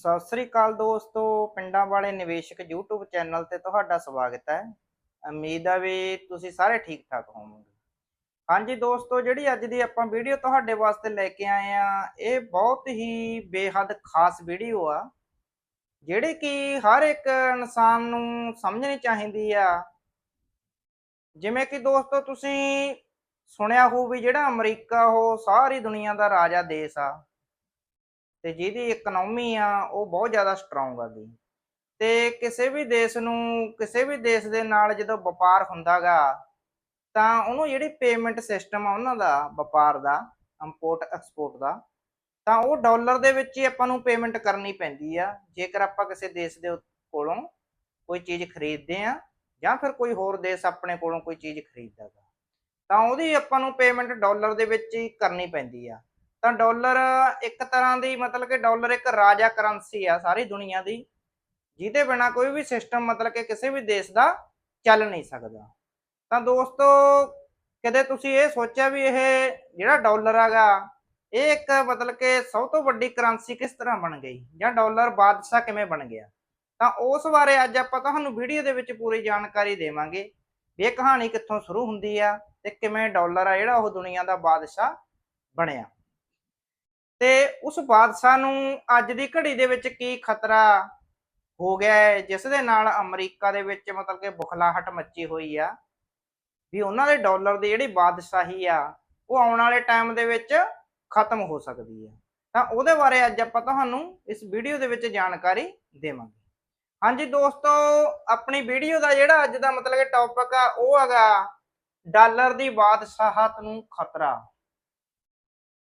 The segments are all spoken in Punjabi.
ਸਤਿ ਸ੍ਰੀ ਅਕਾਲ ਦੋਸਤੋ। ਪਿੰਡਾਂ ਵਾਲੇ ਨਿਵੇਸ਼ਕ YouTube ਚੈਨਲ ਤੇ ਤੁਹਾਡਾ ਸਵਾਗਤ ਹੈ। ਉਮੀਦ ਹੈ ਵੀ ਤੁਸੀਂ ਸਾਰੇ ਠੀਕ ਠਾਕ ਹੋਵੋਗੇ। ਹਾਂਜੀ ਦੋਸਤੋ, ਜਿਹੜੀ ਅੱਜ ਦੀ ਆਪਾਂ ਵੀਡੀਓ ਤੁਹਾਡੇ ਵਾਸਤੇ ਲੈ ਕੇ ਆਏ ਆ, ਇਹ ਬਹੁਤ ਹੀ ਬੇਹੱਦ ਖਾਸ ਵੀਡੀਓ ਆ, ਜਿਹੜੀ ਕਿ ਹਰ ਇੱਕ ਇਨਸਾਨ ਨੂੰ ਸਮਝਣੀ ਚਾਹੀਦੀ ਆ। ਜਿਵੇਂ ਕਿ ਦੋਸਤੋ ਤੁਸੀਂ ਸੁਣਿਆ ਹੋਊ ਵੀ ਜਿਹੜਾ ਅਮਰੀਕਾ ਉਹ ਸਾਰੀ ਦੁਨੀਆ ਦਾ ਰਾਜਾ ਦੇਸ਼ ਆ ਤੇ ਜਿਹਦੀ ਇਕਨੋਮੀ ਆ ਉਹ ਬਹੁਤ ਜ਼ਿਆਦਾ ਸਟਰੋਂਗ ਆ ਗਈ। ਤੇ ਕਿਸੇ ਵੀ ਦੇਸ਼ ਦੇ ਨਾਲ ਜਦੋਂ ਵਪਾਰ ਹੁੰਦਾ ਗਾ ਤਾਂ ਉਹਨੂੰ ਜਿਹੜੀ ਪੇਮੈਂਟ ਸਿਸਟਮ ਆ ਉਹਨਾਂ ਦਾ ਵਪਾਰ ਦਾ, ਇੰਪੋਰਟ ਐਕਸਪੋਰਟ ਦਾ, ਤਾਂ ਉਹ ਡਾਲਰ ਦੇ ਵਿੱਚ ਹੀ ਆਪਾਂ ਨੂੰ ਪੇਮੈਂਟ ਕਰਨੀ ਪੈਂਦੀ ਆ। ਜੇਕਰ ਆਪਾਂ ਕਿਸੇ ਦੇਸ਼ ਦੇ ਕੋਲੋਂ ਕੋਈ ਚੀਜ਼ ਖਰੀਦਦੇ ਆ ਜਾਂ ਫਿਰ ਕੋਈ ਹੋਰ ਦੇਸ਼ ਆਪਣੇ ਕੋਲੋਂ ਕੋਈ ਚੀਜ਼ ਖਰੀਦਦਾ ਗਾ ਤਾਂ ਉਹਦੀ ਆਪਾਂ ਨੂੰ ਪੇਮੈਂਟ ਡਾਲਰ ਦੇ ਵਿੱਚ ਹੀ ਕਰਨੀ ਪੈਂਦੀ ਆ। ਤਾਂ ਡਾਲਰ ਇੱਕ ਤਰ੍ਹਾਂ ਦੀ, ਮਤਲਬ ਕਿ ਡਾਲਰ ਇੱਕ ਰਾਜਾ ਕਰੰਸੀ ਆ ਸਾਰੀ ਦੁਨੀਆ ਦੀ, ਜਿਹਦੇ ਬਿਨਾ ਕੋਈ ਵੀ ਸਿਸਟਮ ਮਤਲਬ ਕਿ ਕਿਸੇ ਵੀ ਦੇਸ਼ ਦਾ ਚੱਲ ਨਹੀਂ ਸਕਦਾ। ਤਾਂ ਦੋਸਤੋ, ਕਦੇ ਤੁਸੀਂ ਇਹ ਸੋਚਿਆ ਵੀ ਇਹ ਜਿਹੜਾ ਡਾਲਰ ਹੈਗਾ ਇਹ ਇੱਕ ਮਤਲਬ ਕਿ ਸਭ ਤੋਂ ਵੱਡੀ ਕਰੰਸੀ ਕਿਸ ਤਰ੍ਹਾਂ ਬਣ ਗਈ, ਜਾਂ ਡਾਲਰ ਬਾਦਸ਼ਾਹ ਕਿਵੇਂ ਬਣ ਗਿਆ? ਤਾਂ ਉਸ ਬਾਰੇ ਅੱਜ ਆਪਾਂ ਤੁਹਾਨੂੰ ਵੀਡੀਓ ਦੇ ਵਿੱਚ ਪੂਰੀ ਜਾਣਕਾਰੀ ਦੇਵਾਂਗੇ ਵੀ ਇਹ ਕਹਾਣੀ ਕਿੱਥੋਂ ਸ਼ੁਰੂ ਹੁੰਦੀ ਆ ਤੇ ਕਿਵੇਂ ਡਾਲਰ ਆ ਜਿਹੜਾ ਉਹ ਦੁਨੀਆ ਦਾ ਬਾਦਸ਼ਾਹ ਬਣਿਆ, ਤੇ ਉਸ ਬਾਦਸ਼ਾਹ ਨੂੰ ਅੱਜ ਦੀ ਘੜੀ ਦੇ ਵਿੱਚ ਕੀ ਖਤਰਾ ਹੋ ਗਿਆ ਹੈ ਜਿਸ ਦੇ ਨਾਲ ਅਮਰੀਕਾ ਦੇ ਵਿੱਚ ਮਤਲਬ ਕਿ ਬੁਖਲਾਹਟ ਮੱਚੀ ਹੋਈ ਆ ਵੀ ਉਹਨਾਂ ਦੇ ਡਾਲਰ ਦੀ ਜਿਹੜੀ ਬਾਦਸ਼ਾਹੀ ਆ ਉਹ ਆਉਣ ਵਾਲੇ ਟਾਈਮ ਦੇ ਵਿੱਚ ਖਤਮ ਹੋ ਸਕਦੀ ਹੈ। ਤਾਂ ਉਹਦੇ ਬਾਰੇ ਅੱਜ ਆਪਾਂ ਤੁਹਾਨੂੰ ਇਸ ਵੀਡੀਓ ਦੇ ਵਿੱਚ ਜਾਣਕਾਰੀ ਦੇਵਾਂਗੇ। ਹਾਂਜੀ ਦੋਸਤੋ, ਆਪਣੀ ਵੀਡੀਓ ਦਾ ਜਿਹੜਾ ਅੱਜ ਦਾ ਮਤਲਬ ਕਿ ਟੌਪਿਕ ਆ ਉਹ ਹੈਗਾ ਡਾਲਰ ਦੀ ਬਾਦਸ਼ਾਹਤ ਨੂੰ ਖਤਰਾ।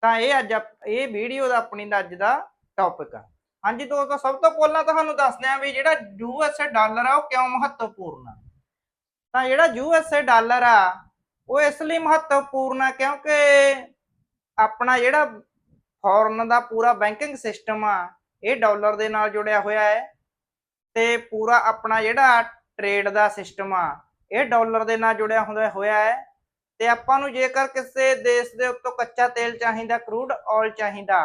ਤਾਂ ਇਹ ਵੀਡੀਓ ਦਾ ਆਪਣੀ ਦਾ ਅੱਜ ਦਾ ਟੌਪਿਕ ਆ। ਹਾਂਜੀ ਦੋਸਤੋ, ਸਭ ਤੋਂ ਪਹਿਲਾਂ ਤੁਹਾਨੂੰ ਦੱਸਦੇ ਆ ਵੀ ਜਿਹੜਾ USA ਡਾਲਰ ਆ ਉਹ ਕਿਉਂ ਮਹੱਤਵਪੂਰਨ ਆ। ਤਾਂ ਜਿਹੜਾ USA ਡਾਲਰ ਆ ਉਹ ਇਸ ਲਈ ਮਹੱਤਵਪੂਰਨ ਆ ਕਿਉਂਕਿ ਆਪਣਾ ਜਿਹੜਾ ਫੋਰਨ ਦਾ ਪੂਰਾ ਬੈਂਕਿੰਗ ਸਿਸਟਮ ਆ ਇਹ ਡਾਲਰ ਦੇ ਨਾਲ ਜੁੜਿਆ ਹੋਇਆ ਹੈ, ਤੇ ਪੂਰਾ ਆਪਣਾ ਜਿਹੜਾ ਟ੍ਰੇਡ ਦਾ ਸਿਸਟਮ ਆ ਇਹ ਡਾਲਰ ਦੇ ਨਾਲ ਜੁੜਿਆ ਹੋਇਆ ਹੈ। ਤੇ ਆਪਾਂ ਨੂੰ ਜੇਕਰ ਕਿਸੇ ਦੇਸ਼ ਦੇ ਉੱਤੋਂ ਕੱਚਾ ਤੇਲ ਚਾਹੀਦਾ, ਕਰੂਡ ਆਇਲ ਚਾਹੀਦਾ,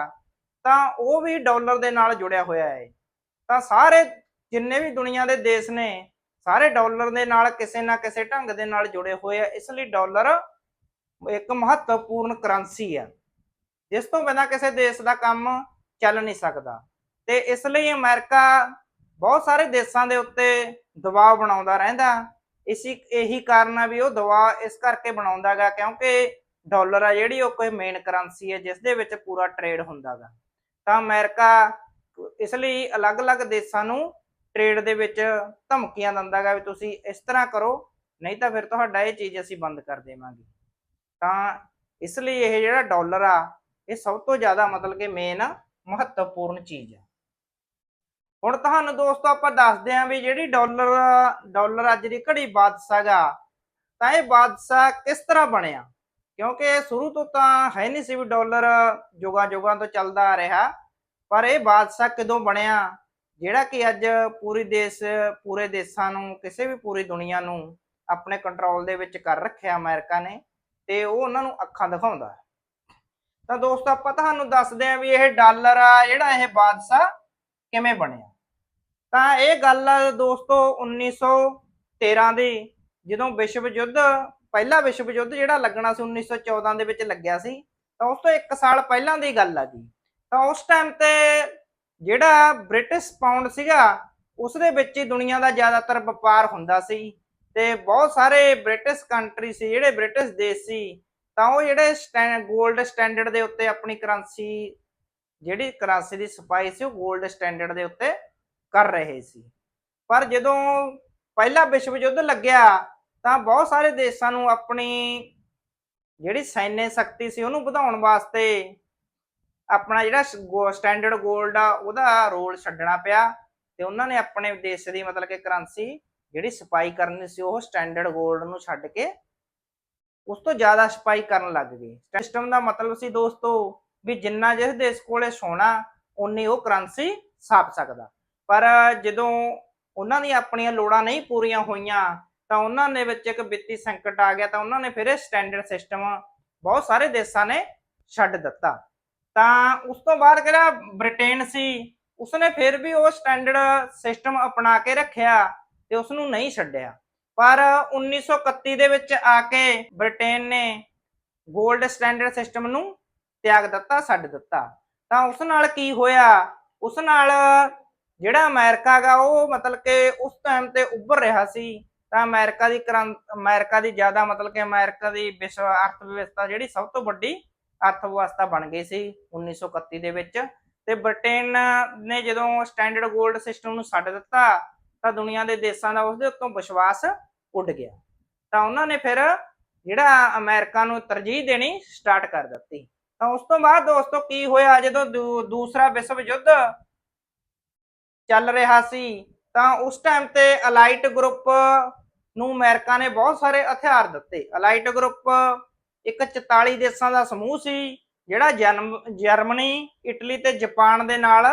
ਤਾਂ ਉਹ ਵੀ ਡਾਲਰ ਦੇ ਨਾਲ ਜੁੜਿਆ ਹੋਇਆ ਹੈ। ਤਾਂ ਸਾਰੇ ਜਿੰਨੇ ਵੀ ਦੁਨੀਆ ਦੇ ਦੇਸ਼ ਨੇ ਸਾਰੇ ਡਾਲਰ ਦੇ ਨਾਲ ਕਿਸੇ ਨਾ ਕਿਸੇ ਢੰਗ ਦੇ ਨਾਲ ਜੁੜੇ ਹੋਏ ਆ। ਇਸ ਲਈ ਡਾਲਰ ਇੱਕ ਮਹੱਤਵਪੂਰਨ ਕਰੰਸੀ ਆ ਜਿਸ ਤੋਂ ਬਿਨਾਂ ਕਿਸੇ ਦੇਸ਼ ਦਾ ਕੰਮ ਚੱਲ ਨਹੀਂ ਸਕਦਾ। ਤੇ ਇਸ ਲਈ ਅਮਰੀਕਾ ਬਹੁਤ ਸਾਰੇ ਦੇਸ਼ਾਂ ਦੇ ਉੱਤੇ ਦਬਾਅ ਬਣਾਉਂਦਾ ਰਹਿੰਦਾ। ਇਹੀ ਕਾਰਨ ਆ ਵੀ ਉਹ ਦਬਾਅ ਇਸ ਕਰਕੇ ਬਣਾਉਂਦਾ ਗਾ ਕਿਉਂਕਿ ਡਾਲਰ ਆ ਜਿਹੜੀ ਉਹ ਕੋਈ ਮੇਨ ਕਰੰਸੀ ਹੈ ਜਿਸ ਦੇ ਵਿੱਚ ਪੂਰਾ ਟ੍ਰੇਡ ਹੁੰਦਾ ਗਾ। ਤਾਂ ਅਮਰੀਕਾ ਇਸ ਲਈ ਅਲੱਗ-ਅਲੱਗ ਦੇਸ਼ਾਂ ਨੂੰ ਟ੍ਰੇਡ ਦੇ ਵਿੱਚ ਧਮਕੀਆਂ ਦਿੰਦਾ ਗਾ ਵੀ ਤੁਸੀਂ ਇਸ ਤਰ੍ਹਾਂ ਕਰੋ, ਨਹੀਂ ਤਾਂ ਫਿਰ ਤੁਹਾਡਾ ਇਹ ਚੀਜ਼ ਅਸੀਂ ਬੰਦ ਕਰ ਦੇਵਾਂਗੇ। ਤਾਂ ਇਸ ਲਈ ਇਹ ਜਿਹੜਾ ਡਾਲਰ ਆ ਇਹ ਸਭ ਤੋਂ ਜ਼ਿਆਦਾ ਮਤਲਬ ਕਿ ਮੇਨ ਮਹੱਤਵਪੂਰਨ ਚੀਜ਼ ਆ। ਹੁਣ ਤੁਹਾਨੂੰ ਦੋਸਤੋ ਆਪਾਂ ਦੱਸਦੇ ਹਾਂ ਵੀ ਜਿਹੜੀ ਡਾਲਰ ਅੱਜ ਦੀ ਘੜੀ ਬਾਦਸ਼ਾਹ ਗਾ, ਤਾਂ ਇਹ ਬਾਦਸ਼ਾਹ ਕਿਸ ਤਰ੍ਹਾਂ ਬਣਿਆ, ਕਿਉਂਕਿ ਸ਼ੁਰੂ ਤੋਂ ਤਾਂ ਹੈ ਨਹੀਂ ਸੀ ਵੀ ਡਾਲਰ ਜੁਗਾਂ ਤੋਂ ਚੱਲਦਾ ਆ ਰਿਹਾ, ਪਰ ਇਹ ਬਾਦਸ਼ਾਹ ਕਦੋਂ ਬਣਿਆ ਜਿਹੜਾ ਕਿ ਅੱਜ ਪੂਰੇ ਦੇਸ਼ਾਂ ਨੂੰ, ਕਿਸੇ ਵੀ ਪੂਰੀ ਦੁਨੀਆ ਨੂੰ ਆਪਣੇ ਕੰਟਰੋਲ ਦੇ ਵਿੱਚ ਕਰ ਰੱਖਿਆ ਅਮਰੀਕਾ ਨੇ, ਤੇ ਉਹ ਉਹਨਾਂ ਨੂੰ ਅੱਖਾਂ ਦਿਖਾਉਂਦਾ। ਤਾਂ ਦੋਸਤੋ ਆਪਾਂ ਤੁਹਾਨੂੰ ਦੱਸਦੇ ਹਾਂ ਵੀ ਇਹ ਡਾਲਰ ਆ ਜਿਹੜਾ ਇਹ ਬਾਦਸ਼ਾਹ ਕਿਵੇਂ ਬਣਿਆ। ਤਾਂ ਇਹ ਗੱਲ ਆ ਦੋਸਤੋ 1913 ਦੀ, ਜਦੋਂ ਪਹਿਲਾ ਵਿਸ਼ਵ ਯੁੱਧ ਜਿਹੜਾ ਲੱਗਣਾ ਸੀ 1914 ਦੇ ਵਿੱਚ ਲੱਗਿਆ ਸੀ, ਤਾਂ ਉਸ ਤੋਂ 1 ਸਾਲ ਪਹਿਲਾਂ ਦੀ ਗੱਲ ਆ ਜੀ। ਤਾਂ ਉਸ ਟਾਈਮ ਤੇ ਜਿਹੜਾ ਬ੍ਰਿਟਿਸ਼ ਪਾਉਂਡ ਸੀਗਾ ਉਸ ਦੇ ਵਿੱਚ ਹੀ ਦੁਨੀਆ ਦਾ ਜ਼ਿਆਦਾਤਰ ਵਪਾਰ ਹੁੰਦਾ ਸੀ, ਤੇ ਬਹੁਤ ਸਾਰੇ ਬ੍ਰਿਟਿਸ਼ ਕੰਟਰੀ ਸੀ, ਜਿਹੜੇ ਬ੍ਰਿਟਿਸ਼ ਦੇਸ਼ ਸੀ, ਤਾਂ ਉਹ ਜਿਹੜੇ ਗੋਲਡ ਸਟੈਂਡਰਡ ਦੇ ਉੱਤੇ ਆਪਣੀ ਜਿਹੜੀ ਕਰੰਸੀ ਦੀ ਛਪਾਈ ਸੀ ਉਹ ਗੋਲਡ ਸਟੈਂਡਰਡ ਦੇ ਉੱਤੇ ਕਰ ਰਹੇ ਸੀ। ਪਰ ਜਦੋਂ ਪਹਿਲਾ ਵਿਸ਼ਵ ਯੁੱਧ ਲੱਗਿਆ ਤਾਂ ਬਹੁਤ ਸਾਰੇ ਦੇਸ਼ਾਂ ਨੂੰ ਆਪਣੀ ਜਿਹੜੀ ਸੈਨਿਕ ਸ਼ਕਤੀ ਸੀ ਉਹਨੂੰ ਵਧਾਉਣ ਵਾਸਤੇ ਆਪਣਾ ਜਿਹੜਾ ਸਟੈਂਡਰਡ ਗੋਲਡ ਆ ਉਹਦਾ ਰੋਲ ਛੱਡਣਾ ਪਿਆ, ਤੇ ਉਹਨਾਂ ਨੇ ਆਪਣੇ ਦੇਸ਼ ਦੀ ਮਤਲਬ ਕਿ ਕਰੰਸੀ ਜਿਹੜੀ ਛਪਾਈ ਕਰਨੀ ਸੀ ਉਹ ਸਟੈਂਡਰਡ ਗੋਲਡ ਨੂੰ ਛੱਡ ਕੇ ਉਸ ਤੋਂ ਜ਼ਿਆਦਾ ਛਪਾਈ ਕਰਨ ਲੱਗ ਗਏ। ਸਿਸਟਮ ਦਾ ਮਤਲਬ ਸੀ ਦੋਸਤੋ ਵੀ ਜਿੰਨਾ ਜਿਸ ਦੇਸ਼ ਕੋਲੇ ਸੋਨਾ ਉਨੀ ਉਹ ਕਰੰਸੀ ਛਾਪ ਸਕਦਾ। ਪਰ ਜਦੋਂ ਉਹਨਾਂ ਦੀਆਂ ਆਪਣੀਆਂ ਲੋੜਾਂ ਨਹੀਂ ਪੂਰੀਆਂ ਹੋਈਆਂ ਤਾਂ ਉਹਨਾਂ ਦੇ ਵਿੱਚ ਇੱਕ ਵਿੱਤੀ ਸੰਕਟ ਆ ਗਿਆ, ਤਾਂ ਉਹਨਾਂ ਨੇ ਫਿਰ ਇਹ ਸਟੈਂਡਰਡ ਸਿਸਟਮ ਬਹੁਤ ਸਾਰੇ ਦੇਸ਼ਾਂ ਨੇ ਛੱਡ ਦਿੱਤਾ। ਤਾਂ ਉਸ ਤੋਂ ਬਾਅਦ ਜਿਹੜਾ ਬ੍ਰਿਟੇਨ ਸੀ ਉਸਨੇ ਫਿਰ ਵੀ ਉਹ ਸਟੈਂਡਰਡ ਸਿਸਟਮ ਅਪਣਾ ਕੇ ਰੱਖਿਆ ਤੇ ਉਸ ਨੂੰ ਨਹੀਂ ਛੱਡਿਆ। ਪਰ 1931 ਦੇ ਵਿੱਚ ਆ ਕੇ ਬ੍ਰਿਟੇਨ ਨੇ ਗੋਲਡ ਸਟੈਂਡਰਡ ਸਿਸਟਮ ਨੂੰ ਤਿਆਗ ਦਿੱਤਾ, ਛੱਡ ਦਿੱਤਾ। ਤਾਂ ਉਸ ਨਾਲ ਕੀ ਹੋਇਆ, ਉਸ ਨਾਲ ਜਿਹੜਾ ਅਮਰੀਕਾ ਗਾ ਉਹ ਮਤਲਬ ਕਿ ਉਸ ਟਾਈਮ ਤੇ ਉੱਭਰ ਰਿਹਾ ਸੀ। ਤਾਂ ਅਮਰੀਕਾ ਦੀ ਜ਼ਿਆਦਾ ਮਤਲਬ ਕਿ ਅਮਰੀਕਾ ਦੀ ਵਿਸ਼ਵ ਅਰਥ ਵਿਵਸਥਾ ਜਿਹੜੀ ਸਭ ਤੋਂ ਵੱਡੀ ਅਰਥ ਵਿਵਸਥਾ ਬਣ ਗਈ ਸੀ 1931 ਦੇ ਵਿੱਚ। ਤੇ ਬ੍ਰਿਟੇਨ ਨੇ ਜਦੋਂ ਸਟੈਂਡਰਡ ਗੋਲਡ ਸਿਸਟਮ ਨੂੰ ਛੱਡ ਦਿੱਤਾ ਤਾਂ ਦੁਨੀਆ ਦੇ ਦੇਸ਼ਾਂ ਦਾ ਉਸਦੇ ਉੱਤੋਂ ਵਿਸ਼ਵਾਸ ਉੱਡ ਗਿਆ। ਤਾਂ ਉਹਨਾਂ ਨੇ ਫਿਰ ਜਿਹੜਾ ਅਮਰੀਕਾ ਨੂੰ ਤਰਜੀਹ ਦੇਣੀ ਸਟਾਰਟ ਕਰ ਦਿੱਤੀ। ਤਾਂ ਉਸ ਤੋਂ ਬਾਅਦ ਦੋਸਤੋ ਕੀ ਹੋਇਆ, ਜਦੋਂ ਦੂਸਰਾ ਵਿਸ਼ਵ ਯੁੱਧ ਚੱਲ ਰਿਹਾ ਸੀ ਤਾਂ ਉਸ ਟਾਈਮ ਤੇ ਅਲਾਈਟ ਗਰੁੱਪ ਨੂੰ ਅਮਰੀਕਾ ਨੇ ਬਹੁਤ ਸਾਰੇ ਹਥਿਆਰ ਦਿੱਤੇ। ਅਲਾਈਟ ਗਰੁੱਪ ਇੱਕ 44 ਦੇਸ਼ਾਂ ਦਾ ਸਮੂਹ ਸੀ ਜਿਹੜਾ ਜਰਮਨੀ, ਇਟਲੀ ਤੇ ਜਾਪਾਨ ਦੇ ਨਾਲ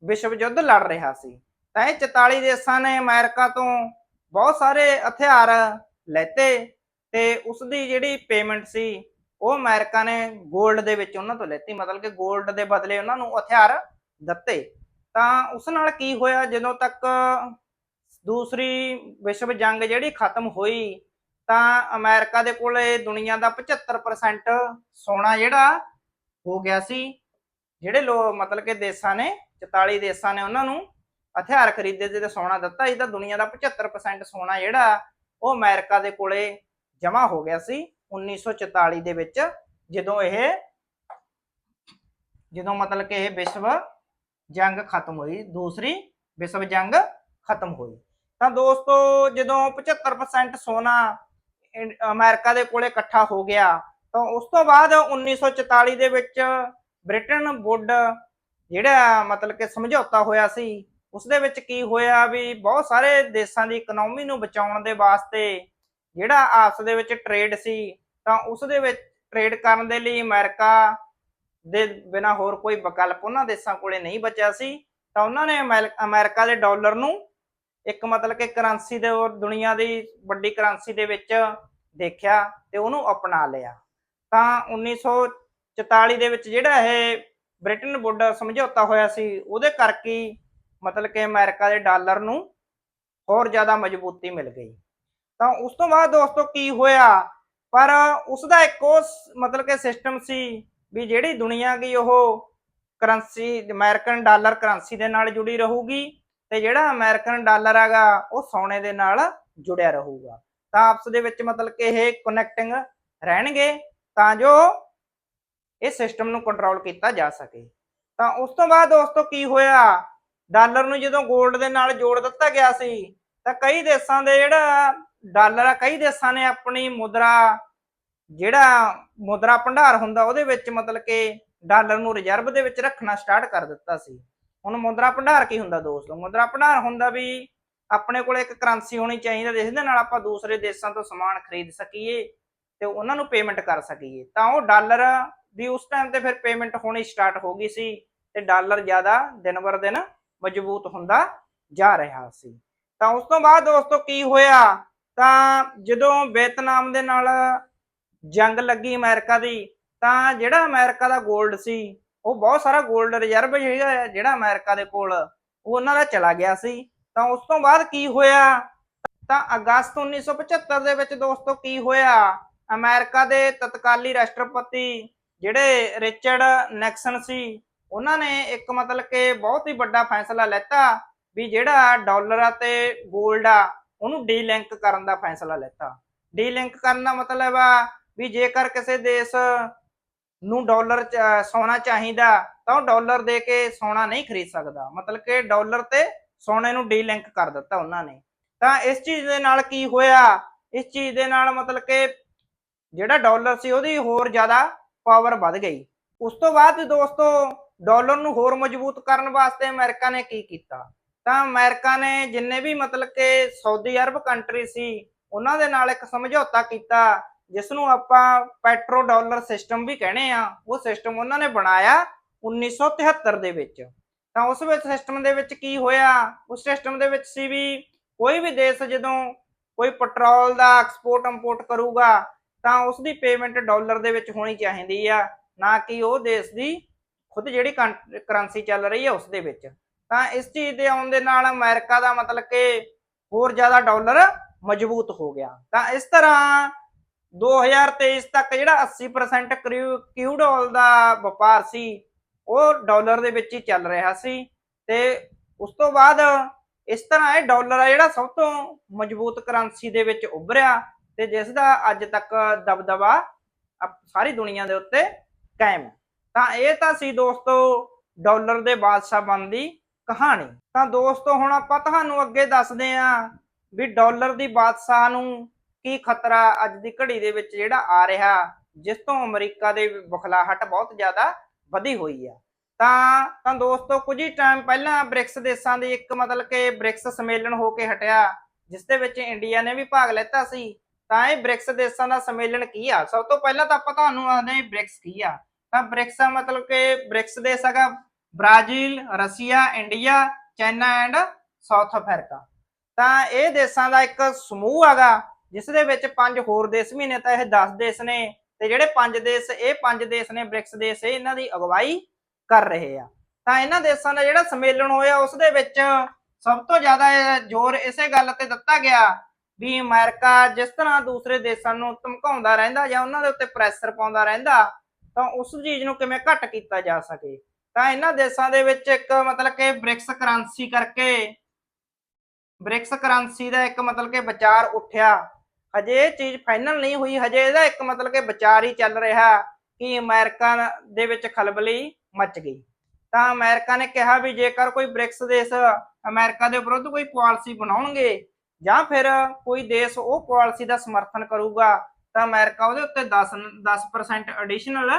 ਵਿਸ਼ਵ ਯੁੱਧ ਲੜ ਰਿਹਾ ਸੀ। ਤਾਂ ਇਹ 44 ਦੇਸ਼ਾਂ ਨੇ ਅਮਰੀਕਾ ਤੋਂ ਬਹੁਤ ਸਾਰੇ ਹਥਿਆਰ ਲੈਤੇ ਤੇ ਉਸ ਦੀ ਜਿਹੜੀ ਪੇਮੈਂਟ ਸੀ ਉਹ ਅਮਰੀਕਾ ਨੇ ਗੋਲਡ ਦੇ ਵਿੱਚ ਉਹਨਾਂ ਤੋਂ ਲੈਤੀ, ਮਤਲਬ ਕਿ ਗੋਲਡ ਦੇ ਬਦਲੇ ਉਹਨਾਂ ਨੂੰ ਹਥਿਆਰ ਦਿੱਤੇ। ਤਾਂ ਉਸ ਨਾਲ ਕੀ ਹੋਇਆ, ਜਦੋਂ ਤੱਕ ਦੂਸਰੀ ਵਿਸ਼ਵ ਜੰਗ ਜਿਹੜੀ ਖਤਮ ਹੋਈ ਤਾਂ ਅਮਰੀਕਾ ਦੇ ਕੋਲੇ ਦੁਨੀਆ ਦਾ 75% ਸੋਨਾ ਜਿਹੜਾ ਹੋ ਗਿਆ ਸੀ। ਜਿਹੜੇ ਲੋਕ ਮਤਲਬ ਕਿ ਦੇਸ਼ਾਂ ਨੇ 44 ਦੇਸ਼ਾਂ ਨੇ ਉਹਨਾਂ ਨੂੰ ਹਥਿਆਰ ਖਰੀਦੇ ਤੇ ਸੋਨਾ ਦਿੱਤਾ। ਇਹਦਾ ਦੁਨੀਆ ਦਾ 75% ਸੋਨਾ ਜਿਹੜਾ ਉਹ ਅਮਰੀਕਾ ਦੇ ਕੋਲੇ ਜਮਾ ਹੋ ਗਿਆ ਸੀ 1944 ਦੇ ਵਿੱਚ, ਜਦੋਂ ਮਤਲਬ ਕਿ ਇਹ ਵਿਸ਼ਵ ਜੰਗ ਖਤਮ ਹੋਈ, ਦੂਸਰੀ ਵਿਸ਼ਵ ਜੰਗ ਖਤਮ ਹੋਈ। ਤਾਂ ਦੋਸਤੋ ਜਦੋਂ 75% ਸੋਨਾ ਅਮਰੀਕਾ ਦੇ ਕੋਲੇ ਇਕੱਠਾ ਹੋ ਗਿਆ ਤਾਂ ਉਸ ਤੋਂ ਬਾਅਦ 1944 ਦੇ ਵਿੱਚ ਬ੍ਰਿਟਨ ਵੁੱਡ ਜਿਹੜਾ ਮਤਲਬ ਕਿ ਸਮਝੌਤਾ ਹੋਇਆ ਸੀ, ਉਸ ਦੇ ਵਿੱਚ ਕੀ ਹੋਇਆ ਵੀ ਬਹੁਤ ਸਾਰੇ ਦੇਸ਼ਾਂ ਦੀ ਇਕਨੋਮੀ ਨੂੰ ਬਚਾਉਣ ਦੇ ਵਾਸਤੇ ਜਿਹੜਾ ਆਪਸ ਦੇ ਵਿੱਚ ਟ੍ਰੇਡ ਸੀ ਤਾਂ ਉਸ ਦੇ ਵਿੱਚ ਟ੍ਰੇਡ ਕਰਨ ਦੇ ਲਈ ਅਮਰੀਕਾ ਦੇ ਬਿਨਾ ਹੋਰ ਕੋਈ ਵਿਕਲਪ ਉਹਨਾਂ ਦੇਸ਼ਾਂ ਕੋਲੇ ਨਹੀਂ ਬਚਿਆ ਸੀ। ਤਾਂ ਉਹਨਾਂ ਨੇ ਅਮਰੀਕਾ ਦੇ ਡਾਲਰ ਨੂੰ ਇੱਕ ਮਤਲਬ ਕਿ ਕਰੰਸੀ ਦੇ ਦੁਨੀਆ ਦੀ ਵੱਡੀ ਕਰੰਸੀ ਦੇ ਵਿੱਚ ਦੇਖਿਆ ਤੇ ਉਹਨੂੰ ਅਪਣਾ ਲਿਆ। ਤਾਂ 1944 ਦੇ ਵਿੱਚ ਜਿਹੜਾ ਇਹ ਬ੍ਰਿਟਨ ਵੁੱਡ ਸਮਝੌਤਾ ਹੋਇਆ ਸੀ ਉਹਦੇ ਕਰਕੇ ਮਤਲਬ ਕਿ ਅਮਰੀਕਾ ਦੇ ਡਾਲਰ ਨੂੰ ਹੋਰ ਜ਼ਿਆਦਾ ਮਜ਼ਬੂਤੀ ਮਿਲ ਗਈ। ਤਾਂ ਉਸ ਤੋਂ ਬਾਅਦ ਦੋਸਤੋ ਕੀ ਹੋਇਆ, ਪਰ ਉਸਦਾ ਇੱਕ ਉਹ ਮਤਲਬ ਕਿ ਸਿਸਟਮ ਸੀ ਵੀ ਜਿਹੜੀ ਦੁਨੀਆ ਗਈ ਉਹ ਕਰੰਸੀ ਅਮਰੀਕਨ ਡਾਲਰ ਕਰੰਸੀ ਦੇ ਨਾਲ ਜੁੜੀ ਰਹੂਗੀ ਤੇ ਜਿਹੜਾ ਅਮਰੀਕਨ ਡਾਲਰ ਹੈਗਾ ਉਹ ਸੋਨੇ ਦੇ ਨਾਲ ਜੁੜਿਆ ਰਹੂਗਾ। ਤਾਂ ਆਪਸ ਦੇ ਵਿੱਚ ਮਤਲਬ ਕਿ ਇਹ ਕਨੈਕਟਿੰਗ ਰਹਿਣਗੇ ਤਾਂ ਜੋ ਇਹ ਸਿਸਟਮ ਨੂੰ ਕੰਟਰੋਲ ਕੀਤਾ ਜਾ ਸਕੇ। ਤਾਂ ਉਸ ਤੋਂ ਬਾਅਦ ਦੋਸਤੋ ਕੀ ਹੋਇਆ, ਡਾਲਰ ਨੂੰ ਜਦੋਂ 골ਡ ਦੇ ਨਾਲ ਜੋੜ ਦਿੱਤਾ ਗਿਆ ਸੀ ਤਾਂ ਕਈ ਦੇਸ਼ਾਂ ਦੇ ਜਿਹੜਾ ਡਾਲਰ ਆ, ਕਈ ਦੇਸ਼ਾਂ ਨੇ ਆਪਣੀ ਜਿਹੜਾ ਮੁਦਰਾ ਭੰਡਾਰ ਹੁੰਦਾ ਉਹਦੇ ਵਿੱਚ ਮਤਲਬ ਕਿ ਡਾਲਰ ਨੂੰ ਰਿਜ਼ਰਵ ਦੇ ਵਿੱਚ ਰੱਖਣਾ ਸਟਾਰਟ ਕਰ ਦਿੱਤਾ ਸੀ। ਹੁਣ ਮੁਦਰਾ ਭੰਡਾਰ ਕੀ ਹੁੰਦਾ ਦੋਸਤੋ, ਮੁਦਰਾ ਭੰਡਾਰ ਹੁੰਦਾ ਵੀ ਆਪਣੇ ਕੋਲ ਇੱਕ ਕਰੰਸੀ ਹੋਣੀ ਚਾਹੀਦੀ ਜਿਸ ਦੇ ਨਾਲ ਆਪਾਂ ਦੂਸਰੇ ਦੇਸ਼ਾਂ ਤੋਂ ਸਮਾਨ ਖਰੀਦ ਸਕੀਏ ਤੇ ਉਹਨਾਂ ਨੂੰ ਪੇਮੈਂਟ ਕਰ ਸਕੀਏ। ਤਾਂ ਉਹ ਡਾਲਰ ਦੀ ਉਸ ਟਾਈਮ ਤੇ ਫਿਰ ਪੇਮੈਂਟ ਹੋਣੀ ਸਟਾਰਟ ਹੋ ਗਈ ਸੀ ਤੇ ਡਾਲਰ ਜ਼ਿਆਦਾ ਦਿਨ ਬਰ ਦਿਨ ਮਜ਼ਬੂਤ ਹੁੰਦਾ ਜਾ ਰਿਹਾ ਸੀ। ਤਾਂ ਉਸ ਤੋਂ ਬਾਅਦ ਦੋਸਤੋ ਕੀ ਹੋਇਆ, ਤਾਂ ਜਦੋਂ ਵੀਅਤਨਾਮ ਦੇ ਨਾਲ ਜੰਗ ਲੱਗੀ ਅਮਰੀਕਾ ਦੀ ਤਾਂ ਜਿਹੜਾ ਅਮਰੀਕਾ ਦਾ 골ਡ ਸੀ ਉਹ ਬਹੁਤ ਸਾਰਾ 골ਡ ਰਿਜ਼ਰਵ ਜਿਹੜਾ ਅਮਰੀਕਾ ਦੇ ਕੋਲ ਉਹ ਉਹਨਾਂ ਦਾ ਚਲਾ ਗਿਆ ਸੀ। ਤਾਂ ਉਸ ਤੋਂ ਬਾਅਦ ਕੀ ਹੋਇਆ, ਤਾਂ ਅਗਸਤ 1975 ਦੇ ਵਿੱਚ ਦੋਸਤੋ ਕੀ ਹੋਇਆ, ਅਮਰੀਕਾ ਦੇ ਤਤਕਾਲੀ ਰਾਸ਼ਟਰਪਤੀ ਜਿਹੜੇ ਰਿਚਰਡ ਨਿਕਸਨ ਸੀ ਉਹਨਾਂ ਨੇ ਇੱਕ ਮਤਲਬ ਕਿ ਬਹੁਤ ਹੀ ਵੱਡਾ ਫੈਸਲਾ ਲੈਤਾ ਵੀ ਜਿਹੜਾ ਡਾਲਰ ਆ ਤੇ 골ਡ ਆ ਉਹਨੂੰ ਡੀਲਿੰਕ ਕਰਨ ਦਾ ਫੈਸਲਾ ਲੈਤਾ। ਡੀਲਿੰਕ ਕਰਨ ਦਾ ਮਤਲਬ ਆ ਵੀ ਜੇਕਰ ਕਿਸੇ ਦੇਸ਼ ਨੂੰ ਡਾਲਰ ਸੋਨਾ ਚਾਹੀਦਾ ਤਾਂ ਉਹ ਡਾਲਰ ਦੇ ਕੇ ਸੋਨਾ ਨਹੀਂ ਖਰੀਦ ਸਕਦਾ, ਮਤਲਬ ਕਿ ਡਾਲਰ ਤੇ ਸੋਨੇ ਨੂੰ ਡੀਲਿੰਕ ਕਰ ਦਿੱਤਾ ਉਹਨਾਂ ਨੇ। ਤਾਂ ਇਸ ਚੀਜ਼ ਦੇ ਨਾਲ ਕੀ ਹੋਇਆ, ਇਸ ਚੀਜ਼ ਦੇ ਨਾਲ ਮਤਲਬ ਕਿ ਜਿਹੜਾ ਡਾਲਰ ਸੀ ਉਹਦੀ ਹੋਰ ਜ਼ਿਆਦਾ ਪਾਵਰ ਵੱਧ ਗਈ। ਉਸ ਤੋਂ ਬਾਅਦ ਦੋਸਤੋ ਡਾਲਰ ਨੂੰ ਹੋਰ ਮਜ਼ਬੂਤ ਕਰਨ ਵਾਸਤੇ ਅਮਰੀਕਾ ਨੇ ਕੀ ਕੀਤਾ, ਤਾਂ ਅਮਰੀਕਾ ਨੇ ਜਿੰਨੇ ਵੀ ਮਤਲਬ ਕਿ ਸਾਊਦੀ ਅਰਬ ਕੰਟਰੀ ਸੀ ਉਹਨਾਂ ਦੇ ਨਾਲ ਇੱਕ ਸਮਝੌਤਾ ਕੀਤਾ ਜਿਸ ਨੂੰ ਆਪਾਂ ਪੈਟਰੋ ਡਾਲਰ ਸਿਸਟਮ ਵੀ ਕਹਿੰਦੇ ਆ। ਉਹ ਸਿਸਟਮ ਉਹਨਾਂ ਨੇ ਬਣਾਇਆ 1973 ਦੇ ਵਿੱਚ। ਤਾਂ ਉਸ ਵਿੱਚ ਸਿਸਟਮ ਦੇ ਵਿੱਚ ਕੀ ਹੋਇਆ, ਉਸ ਸਿਸਟਮ ਦੇ ਵਿੱਚ ਸੀ ਵੀ ਕੋਈ ਵੀ ਦੇਸ਼ ਜਦੋਂ ਕੋਈ ਪੈਟਰੋਲ ਦਾ ਐਕਸਪੋਰਟ ਇੰਪੋਰਟ ਕਰੂਗਾ ਤਾਂ ਉਸ ਦੀ ਪੇਮੈਂਟ ਡਾਲਰ ਦੇ ਵਿੱਚ ਹੋਣੀ ਚਾਹੀਦੀ ਆ, ਨਾ ਕਿ ਉਹ ਦੇਸ਼ ਦੀ ਖੁਦ ਜਿਹੜੀ ਕਰੰਸੀ ਚੱਲ ਰਹੀ ਹੈ ਉਸ ਦੇ ਵਿੱਚ। ਤਾਂ ਇਸ ਚੀਜ਼ ਦੇ ਆਉਣ ਦੇ ਨਾਲ ਅਮਰੀਕਾ ਦਾ ਮਤਲਬ ਕਿ ਹੋਰ ਜ਼ਿਆਦਾ ਡਾਲਰ ਮਜ਼ਬੂਤ ਹੋ ਗਿਆ। ਤਾਂ ਇਸ ਤਰ੍ਹਾਂ 2023 ਤੱਕ ਜਿਹੜਾ 80% ਕਿਊਡ ਆਇਲ ਦਾ ਵਪਾਰ ਸੀ ਉਹ ਡਾਲਰ ਦੇ ਵਿੱਚ ਹੀ ਚੱਲ ਰਿਹਾ ਸੀ। ਤੇ ਉਸ ਤੋਂ ਬਾਅਦ ਇਸ ਤਰ੍ਹਾਂ ਇਹ ਡਾਲਰ ਆ ਜਿਹੜਾ ਸਭ ਤੋਂ ਮਜ਼ਬੂਤ ਕਰੰਸੀ ਦੇ ਵਿੱਚ ਉੱਭਰਿਆ ਤੇ ਜਿਸ ਦਾ ਅੱਜ ਤੱਕ ਦਬਦਬਾ ਸਾਰੀ ਦੁਨੀਆ ਦੇ ਉੱਤੇ ਕਾਇਮ। ਤਾਂ ਇਹ ਤਾਂ ਸੀ ਦੋਸਤੋ ਡਾਲਰ ਦੇ ਬਾਦਸ਼ਾਹ ਬਣਨ ਦੀ ਕਹਾਣੀ। ਤਾਂ ਦੋਸਤੋ ਹੁਣ ਆਪਾਂ ਤੁਹਾਨੂੰ ਅੱਗੇ ਦੱਸਦੇ ਹਾਂ ਵੀ ਡਾਲਰ ਦੀ ਬਾਦਸ਼ਾਹ ਨੂੰ ਕੀ ਖਤਰਾ ਅੱਜ ਦੀ ਘੜੀ ਦੇ ਵਿੱਚ ਜਿਹੜਾ ਆ ਰਿਹਾ, ਜਿਸ ਤੋਂ ਅਮਰੀਕਾ ਦੇ ਬੁਖਲਾਹਟ ਬਹੁਤ ਜ਼ਿਆਦਾ ਵਧੀ ਹੋਈ ਆ। ਤਾਂ ਦੋਸਤੋ ਕੁਝ ਹੀ ਟਾਈਮ ਪਹਿਲਾਂ ਬ੍ਰਿਕਸ ਦੇਸ਼ਾਂ ਦੀ ਇੱਕ ਮਤਲਬ ਕਿ ਬ੍ਰਿਕਸ ਸੰਮੇਲਨ ਹੋ ਕੇ ਹਟਿਆ, ਜਿਸ ਦੇ ਵਿੱਚ ਇੰਡੀਆ ਨੇ ਵੀ ਭਾਗ ਲਿੱਤਾ ਸੀ। ਤਾਂ ਇਹ ਬ੍ਰਿਕਸ ਦੇਸ਼ਾਂ ਦਾ ਸੰਮੇਲਨ ਕੀ ਆ? ਸਭ ਤੋਂ ਪਹਿਲਾਂ ਤਾਂ ਆਪਾਂ ਤੁਹਾਨੂੰ ਆਖਦੇ ਬ੍ਰਿਕਸ ਕੀ ਆ। ਤਾਂ ਬ੍ਰਿਕਸ ਦਾ ਮਤਲਬ ਕਿ ਬ੍ਰਿਕਸ ਦੇਸ਼ ਹੈਗਾ Brazil, Russia, India, China and south Africa. ਤਾਂ ਇਹ ਦੇਸ਼ਾਂ ਦਾ ਇੱਕ ਸਮੂਹ ਹੈਗਾ ਜਿਸ ਦੇ ਵਿੱਚ 5 ਹੋਰ ਦੇਸ਼ ਵੀ ਨੇ। ਤਾਂ ਇਹ 10 ਦੇਸ਼ ਨੇ ਤੇ ਜਿਹੜੇ 5 ਦੇਸ਼ ਨੇ ਬ੍ਰਿਕਸ ਦੇਸ਼, ਇਹਨਾਂ ਦੀ ਅਗਵਾਈ ਕਰ ਰਹੇ ਆ। ਤਾਂ ਇਹਨਾਂ ਦੇਸ਼ਾਂ ਦਾ ਜਿਹੜਾ ਸੰਮੇਲਨ ਹੋਇਆ ਉਸ ਦੇ ਵਿੱਚ ਸਭ ਤੋਂ ਜ਼ਿਆਦਾ ਜ਼ੋਰ ਇਸੇ ਗੱਲ ਤੇ ਦਿੱਤਾ ਗਿਆ ਵੀ ਅਮਰੀਕਾ ਜਿਸ ਤਰ੍ਹਾਂ ਦੂਸਰੇ ਦੇਸ਼ਾਂ ਨੂੰ ਧਮਕਾਉਂਦਾ ਰਹਿੰਦਾ ਜਾਂ ਉਹਨਾਂ ਦੇ ਉੱਤੇ ਪ੍ਰੈਸ਼ਰ ਪਾਉਂਦਾ ਰਹਿੰਦਾ, ਤਾਂ ਉਸ ਚੀਜ਼ ਨੂੰ ਕਿਵੇਂ ਘੱਟ ਕੀਤਾ ਜਾ ਸਕੇ। ਤਾਂ ਇਹਨਾਂ ਦੇਸ਼ਾਂ ਦੇ ਵਿੱਚ ਇੱਕ ਮਤਲਬ ਕਿ ਬ੍ਰਿਕਸ ਕਰੰਸੀ ਦਾ ਇੱਕ ਮਤਲਬ ਕਿ ਵਿਚਾਰ ਉੱਠਿਆ। ਹਜੇ ਇਹ ਚੀਜ਼ ਫਾਈਨਲ ਨਹੀਂ ਹੋਈ, ਹਜੇ ਇਹਦਾ ਇੱਕ ਮਤਲਬ ਕਿ ਵਿਚਾਰ ਹੀ ਚੱਲ ਰਿਹਾ ਕਿ ਅਮਰੀਕਾ ਦੇ ਵਿੱਚ ਖਲਬਲੀ ਮਚ ਗਈ। ਤਾਂ ਅਮਰੀਕਾ ਨੇ ਕਿਹਾ ਵੀ ਜੇਕਰ ਕੋਈ ਬ੍ਰਿਕਸ ਦੇਸ਼ ਅਮਰੀਕਾ ਦੇ ਵਿਰੁੱਧ ਕੋਈ ਪਾਲਿਸੀ ਬਣਾਉਣਗੇ ਜਾਂ ਫਿਰ ਕੋਈ ਦੇਸ਼ ਉਹ ਪਾਲਿਸੀ ਦਾ ਸਮਰਥਨ ਕਰੂਗਾ ਤਾਂ ਅਮਰੀਕਾ ਉਹਦੇ ਉੱਤੇ 10% ਐਡੀਸ਼ਨਲ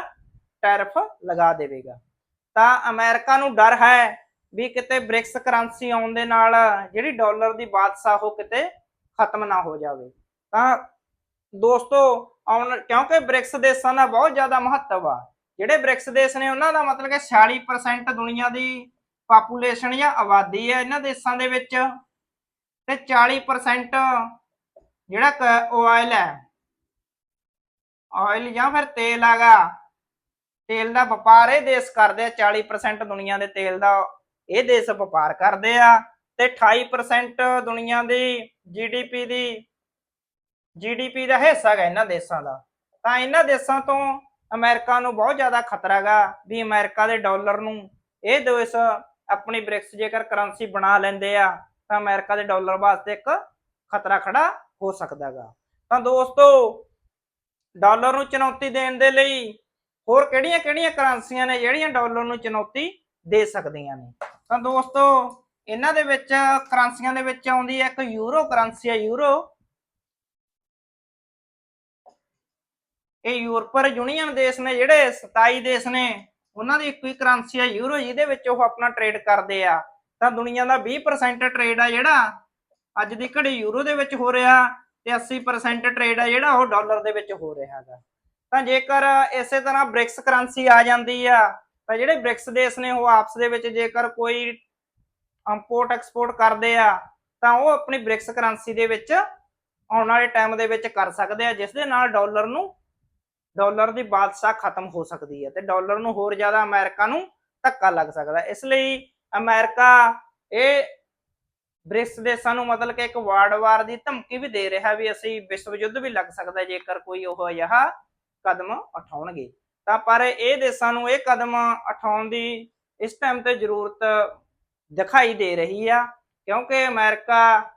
ਟੈਰਿਫ ਲਗਾ ਦੇਵੇਗਾ। ਤਾਂ ਅਮਰੀਕਾ ਨੂੰ ਡਰ ਹੈ ਵੀ ਕਿਤੇ ਬ੍ਰਿਕਸ ਕਰੰਸੀ ਆਉਣ ਦੇ ਨਾਲ ਜਿਹੜੀ ਡਾਲਰ ਦੀ ਬਾਦਸ਼ਾਹ ਉਹ ਕਿਤੇ ਖਤਮ ਨਾ ਹੋ ਜਾਵੇ। ਤਾਂ ਦੋਸਤੋ ਕਿਉਂਕਿ ਬ੍ਰਿਕਸ ਦੇਸ਼ਾਂ ਦਾ ਬਹੁਤ ਜ਼ਿਆਦਾ ਮਹੱਤਵ ਆ। ਜਿਹੜੇ ਬ੍ਰਿਕਸ ਦੇਸ਼ ਨੇ ਉਹਨਾਂ ਦਾ ਮਤਲਬ ਕਿ 46% ਦੁਨੀਆ ਦੀ ਪਾਪੂਲੇਸ਼ਨ ਜਾਂ ਆਬਾਦੀ ਹੈ ਇਹਨਾਂ ਦੇਸ਼ਾਂ ਦੇ ਵਿੱਚ, ਤੇ 40% ਜਿਹੜਾ ਆਇਲ ਜਾਂ ਫਿਰ ਤੇਲ ਹੈਗਾ, ਤੇਲ ਦਾ ਵਪਾਰ ਇਹ ਦੇਸ਼ ਕਰਦੇ ਆ। 40% ਦੁਨੀਆ ਦੇ ਤੇਲ ਦਾ ਇਹ ਦੇਸ਼ ਵਪਾਰ ਕਰਦੇ ਆ ਤੇ 28% ਦੁਨੀਆ ਦੀ ਜੀਡੀਪੀ ਦਾ ਹਿੱਸਾ ਹੈਗਾ ਇਹਨਾਂ ਦੇਸ਼ਾਂ ਦਾ। ਤਾਂ ਇਹਨਾਂ ਦੇਸ਼ਾਂ ਤੋਂ ਅਮਰੀਕਾ ਨੂੰ ਬਹੁਤ ਜ਼ਿਆਦਾ ਖਤਰਾ ਹੈਗਾ ਵੀ ਅਮਰੀਕਾ ਦੇ ਡਾਲਰ ਨੂੰ ਇਹ ਦੇਸ਼ ਆਪਣੀ ਬ੍ਰਿਕਸ ਜੇਕਰ ਕਰੰਸੀ ਬਣਾ ਲੈਂਦੇ ਆ ਤਾਂ ਅਮਰੀਕਾ ਦੇ ਡਾਲਰ ਵਾਸਤੇ ਇੱਕ ਖਤਰਾ ਖੜਾ ਹੋ ਸਕਦਾ ਹੈਗਾ। ਤਾਂ ਦੋਸਤੋ ਡਾਲਰ ਨੂੰ ਚੁਣੌਤੀ ਦੇਣ ਦੇ ਲਈ ਹੋਰ ਕਿਹੜੀਆਂ ਕਰੰਸੀਆਂ ਨੇ ਜਿਹੜੀਆਂ ਡਾਲਰ ਨੂੰ ਚੁਣੌਤੀ ਦੇ ਸਕਦੀਆਂ ਨੇ? ਤਾਂ ਦੋਸਤੋ ਇਹਨਾਂ ਦੇ ਵਿੱਚ ਕਰੰਸੀਆਂ ਦੇ ਵਿੱਚ ਆਉਂਦੀ ਹੈ ਇੱਕ ਯੂਰੋ ਕਰੰਸੀ ਹੈ। ਇਹ ਯੂਰਪਰ ਯੂਨੀਅਨ ਦੇਸ਼ ਨੇ ਜਿਹੜੇ 27 ਦੇਸ਼ ਨੇ ਉਹਨਾਂ ਦੀ ਇੱਕੋ ਹੀ ਕਰੰਸੀ ਹੈ ਯੂਰੋ, ਜਿਹਦੇ ਵਿੱਚ ਉਹ ਆਪਣਾ ਟ੍ਰੇਡ ਕਰਦੇ ਆ। ਤਾਂ ਦੁਨੀਆ ਦਾ 20% ਟ੍ਰੇਡ ਆ ਜਿਹੜਾ ਅੱਜ ਦੀ ਘੜੀ ਯੂਰੋ ਦੇ ਵਿੱਚ ਹੋ ਰਿਹਾ ਤੇ 80% ਟ੍ਰੇਡ ਆ ਜਿਹੜਾ ਉਹ ਡਾਲਰ ਦੇ ਵਿੱਚ ਹੋ ਰਿਹਾ ਹੈਗਾ। ਤਾਂ ਜੇਕਰ ਇਸੇ ਤਰ੍ਹਾਂ ਬ੍ਰਿਕਸ ਕਰੰਸੀ ਆ ਜਾਂਦੀ ਆ ਤਾਂ ਜਿਹੜੇ ਬ੍ਰਿਕਸ ਦੇਸ਼ ਨੇ ਉਹ ਆਪਸ ਦੇ ਵਿੱਚ ਜੇਕਰ ਕੋਈ ਇੰਪੋਰਟ ਐਕਸਪੋਰਟ ਕਰਦੇ ਆ ਤਾਂ ਉਹ ਆਪਣੀ ਬ੍ਰਿਕਸ ਕਰੰਸੀ ਦੇ ਵਿੱਚ ਆਉਣ ਵਾਲੇ ਟਾਈਮ ਦੇ ਵਿੱਚ ਕਰ ਸਕਦੇ ਆ, ਜਿਸ ਦੇ ਨਾਲ ਡਾਲਰ ਦੀ ਬਾਦਸ਼ਾਹ ਖਤਮ ਹੋ ਸਕਦੀ ਹੈ ਤੇ ਡਾਲਰ ਨੂੰ ਹੋਰ ਜ਼ਿਆਦਾ ਅਮਰੀਕਾ ਨੂੰ ਧੱਕਾ ਲੱਗ ਸਕਦਾ। ਇਸ ਲਈ ਅਮਰੀਕਾ ਇਹ ਬ੍ਰਿਕਸ ਦੇਸ਼ਾਂ ਨੂੰ ਮਤਲਬ ਕਿ ਇੱਕ ਵਰਲਡ ਵਾਰ ਦੀ ਧਮਕੀ ਵੀ ਦੇ ਰਿਹਾ ਵੀ ਅਸੀਂ ਵਿਸ਼ਵ ਯੁੱਧ ਵੀ ਲੱਗ ਸਕਦਾ ਜੇਕਰ ਕੋਈ ਉਹ ਅਜਿਹਾ ਕਦਮ ਉਠਾਉਣਗੇ। ਤਾਂ ਪਰ ਇਹ ਦੇਸ਼ਾਂ ਨੂੰ ਇਹ ਕਦਮ ਉਠਾਉਣ ਦੀ ਇਸ ਟਾਈਮ ਤੇ ਜ਼ਰੂਰਤ ਦਿਖਾਈ ਦੇ ਰਹੀ ਆ, ਕਿਉਂਕਿ ਅਮਰੀਕਾ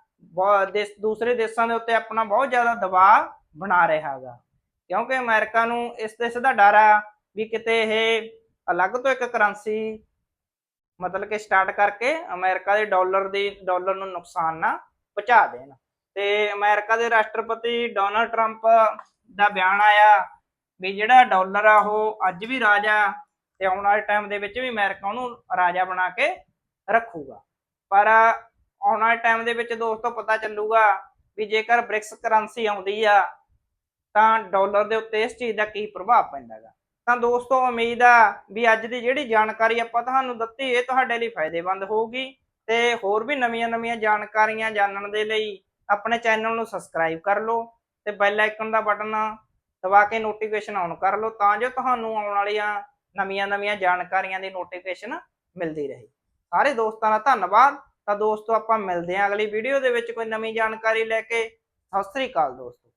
ਦੂਸਰੇ ਦੇਸ਼ਾਂ ਦੇ ਉੱਤੇ ਆਪਣਾ ਬਹੁਤ ਜ਼ਿਆਦਾ ਦਬਾਅ ਬਣਾ ਰਿਹਾ ਹੈਗਾ। ਕਿਉਂਕਿ ਅਮਰੀਕਾ ਨੂੰ ਇਸ ਦੇਸ਼ ਦਾ ਡਰ ਆ ਵੀ ਕਿਤੇ ਇਹ ਅਲੱਗ ਤੋਂ ਇੱਕ ਕਰੰਸੀ ਮਤਲਬ ਕਿ ਸਟਾਰਟ ਕਰਕੇ ਅਮਰੀਕਾ ਦੇ ਡਾਲਰ ਨੂੰ ਨੁਕਸਾਨ ਨਾ ਪਹੁੰਚਾ ਦੇਣ। ਤੇ ਅਮਰੀਕਾ ਦੇ ਰਾਸ਼ਟਰਪਤੀ ਡੋਨਾਲਡ ਟਰੰਪ ਦਾ ਬਿਆਨ ਆਇਆ ਵੀ ਜਿਹੜਾ ਡਾਲਰ ਆ ਉਹ ਅੱਜ ਵੀ ਰਾਜਾ ਤੇ ਆਉਣ ਵਾਲੇ ਟਾਈਮ ਦੇ ਵਿੱਚ ਵੀ ਅਮਰੀਕਾ ਉਹਨੂੰ ਰਾਜਾ ਬਣਾ ਕੇ ਰੱਖੂਗਾ। ਪਰ ਆਉਣ ਵਾਲੇ ਟਾਈਮ ਦੇ ਵਿੱਚ ਦੋਸਤੋ ਪਤਾ ਚੱਲੂਗਾ ਵੀ ਜੇਕਰ ਬ੍ਰਿਕਸ ਕਰੰਸੀ ਆਉਂਦੀ ਆ ਤਾਂ ਡਾਲਰ ਦੇ ਉੱਤੇ ਇਸ ਚੀਜ਼ ਦਾ ਕੀ ਪ੍ਰਭਾਵ ਪੈਂਦਾ ਹੈਗਾ। ਤਾਂ ਦੋਸਤੋ ਉਮੀਦ ਆ ਵੀ ਅੱਜ ਦੀ ਜਿਹੜੀ ਜਾਣਕਾਰੀ ਆਪਾਂ ਤੁਹਾਨੂੰ ਦਿੱਤੀ ਇਹ ਤੁਹਾਡੇ ਲਈ ਫਾਇਦੇਮੰਦ ਹੋਊਗੀ ਤੇ ਹੋਰ ਵੀ ਨਵੀਆਂ ਜਾਣਕਾਰੀਆਂ ਜਾਣਨ ਦੇ ਲਈ ਆਪਣੇ ਚੈਨਲ ਨੂੰ ਸਬਸਕ੍ਰਾਈਬ ਕਰ ਲਓ ਤੇ ਬੈਲ ਆਈਕਨ ਦਾ ਬਟਨ ਦਬਾ ਕੇ ਨੋਟੀਫਿਕੇਸ਼ਨ ਆਨ ਕਰ ਲਓ ਤਾਂ ਜੋ ਤੁਹਾਨੂੰ ਆਉਣ ਵਾਲੀਆਂ ਨਵੀਆਂ ਜਾਣਕਾਰੀਆਂ ਦੀ ਨੋਟੀਫਿਕੇਸ਼ਨ ਮਿਲਦੀ ਰਹੇ। ਸਾਰੇ ਦੋਸਤਾਂ ਦਾ ਧੰਨਵਾਦ। ਤਾਂ ਦੋਸਤੋ ਆਪਾਂ ਮਿਲਦੇ ਹਾਂ ਅਗਲੀ ਵੀਡੀਓ ਦੇ ਵਿੱਚ ਕੋਈ ਨਵੀਂ ਜਾਣਕਾਰੀ ਲੈ ਕੇ। ਸਤਿ ਸ੍ਰੀ ਅਕਾਲ ਦੋਸਤੋ।